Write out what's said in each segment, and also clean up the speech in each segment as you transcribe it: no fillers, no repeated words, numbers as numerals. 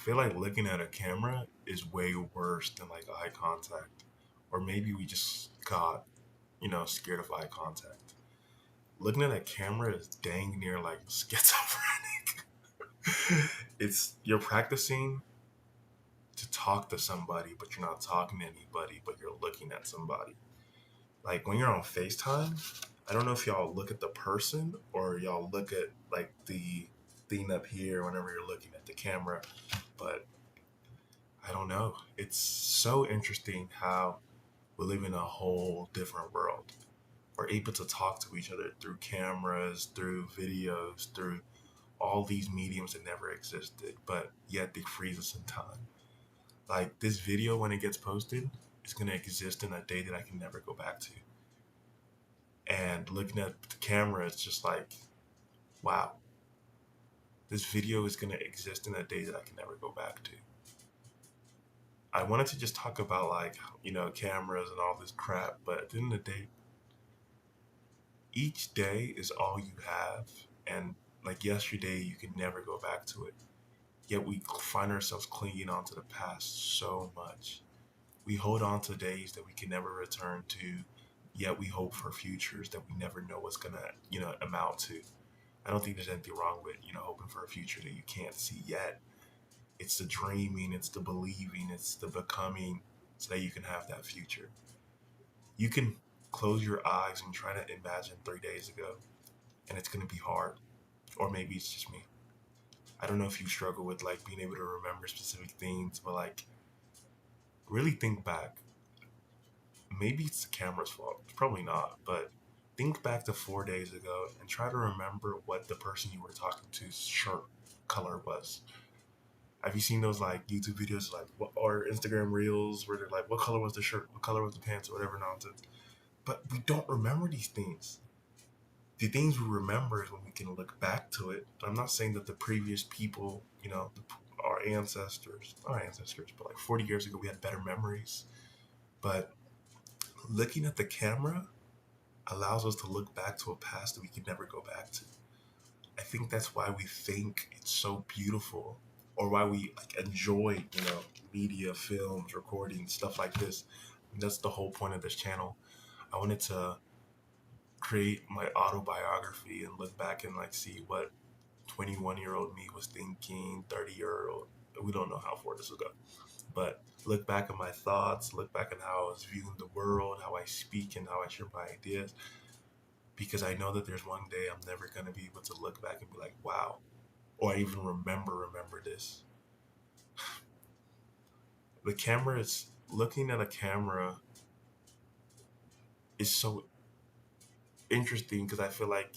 feel like looking at a camera is way worse than like eye contact. Or maybe we just got, scared of eye contact. Looking at a camera is dang near like schizophrenic. It's you're practicing to talk to somebody, but you're not talking to anybody, but you're looking at somebody. Like when you're on FaceTime, I don't know if y'all look at the person or y'all look at like the thing up here whenever you're looking at the camera, but I don't know. It's so interesting how we live in a whole different world. We're able to talk to each other through cameras, through videos, through all these mediums that never existed, but yet they freeze us in time. Like this video, when it gets posted, is going to exist in a day that I can never go back to. And looking at the camera, it's just like, wow, this video is going to exist in a day that I can never go back to. I wanted to just talk about like, cameras and all this crap, but at the end of the day, each day is all you have. And like yesterday, you can never go back to it. Yet we find ourselves clinging on to the past so much. We hold on to days that we can never return to, yet we hope for futures that we never know what's gonna, amount to. I don't think there's anything wrong with, hoping for a future that you can't see yet. It's the dreaming, it's the believing, it's the becoming so that you can have that future. You can close your eyes and try to imagine 3 days ago, and it's gonna be hard. Or maybe it's just me. I don't know if you struggle with like being able to remember specific things, but like really think back. Maybe it's the camera's fault. It's probably not, but think back to 4 days ago and try to remember what the person you were talking to's shirt color was. Have you seen those like YouTube videos like or Instagram reels where they're like, what color was the shirt? What color was the pants? Or whatever nonsense. But we don't remember these things. The things we remember is when we can look back to it. I'm not saying that the previous people, our ancestors, but like 40 years ago, we had better memories. But looking at the camera allows us to look back to a past that we could never go back to. I think that's why we think it's so beautiful, or why we like enjoy, media, films, recording, stuff like this. And that's the whole point of this channel. I wanted to create my autobiography and look back and like see what 21-year-old me was thinking, 30-year-old. We don't know how far this will go, but look back at my thoughts, look back at how I was viewing the world, how I speak, and how I share my ideas. Because I know that there's one day I'm never gonna be able to look back and be like, wow, or I even remember this. The camera is looking at a camera is so interesting because I feel like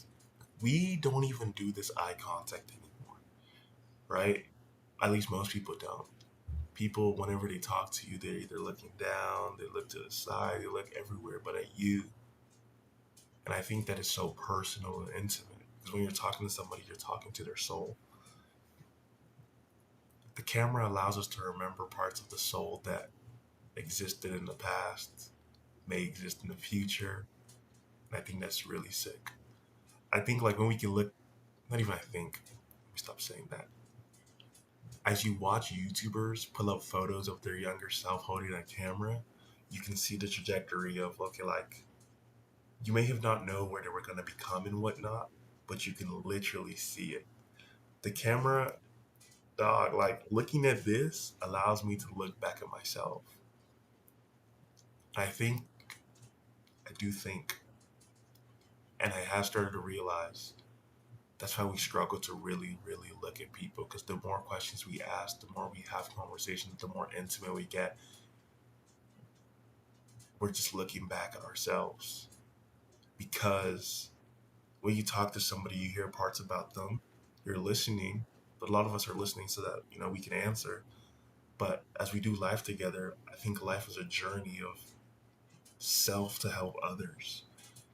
we don't even do this eye contact anymore, right? At least most people don't. People, whenever they talk to you, they're either looking down, they look to the side, they look everywhere but at you. And I think that is so personal and intimate because when you're talking to somebody, you're talking to their soul. The camera allows us to remember parts of the soul that existed in the past, may exist in the future. And I think that's really sick. I think like when we can look, not even I think, let me stop saying that. As you watch YouTubers pull up photos of their younger self holding a camera, you can see the trajectory of, okay, like, you may have not known where they were going to become and whatnot, but you can literally see it. The camera, dog, like, looking at this allows me to look back at myself. I think, I do think, and I have started to realize that's why we struggle to really, really look at people because the more questions we ask, the more we have conversations, the more intimate we get. We're just looking back at ourselves because when you talk to somebody, you hear parts about them, you're listening, but a lot of us are listening so that, we can answer. But as we do life together, I think life is a journey of self to help others.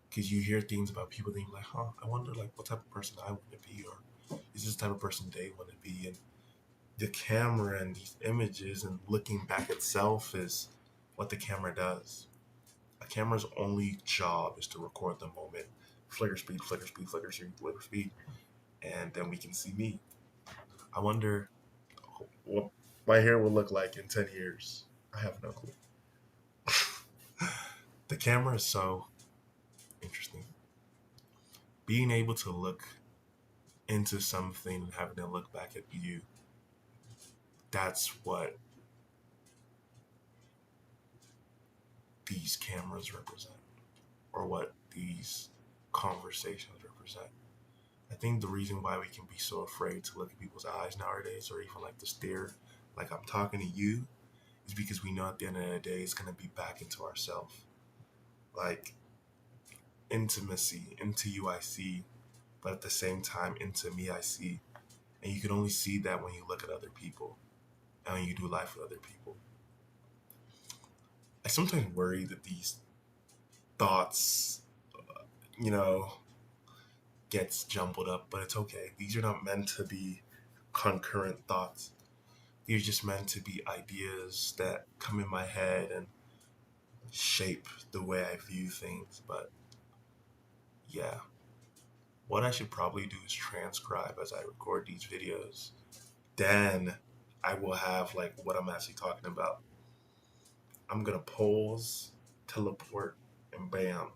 Because you hear things about people that you're like, I wonder like what type of person I want to be, or is this the type of person they want to be? And the camera and these images and looking back at self is what the camera does. A camera's only job is to record the moment. Flicker speed, flicker speed, flicker speed, flicker speed. And then we can see me. I wonder my hair will look like in 10 years. I have no clue. The camera is so interesting. Being able to look into something and having to look back at you, that's what these cameras represent, or what these conversations represent. I think the reason why we can be so afraid to look at people's eyes nowadays, or even like to stare, like I'm talking to you, is because we know at the end of the day it's gonna be back into ourselves. Like intimacy, into you I see, but at the same time into me I see. And you can only see that when you look at other people and when you do life with other people. I sometimes worry that these thoughts, you know, gets jumbled up, but it's okay. These are not meant to be concurrent thoughts. These are just meant to be ideas that come in my head and shape the way I view things. But yeah, what I should probably do is transcribe as I record these videos. Then I will have like what I'm actually talking about. I'm gonna pause, teleport, and bam.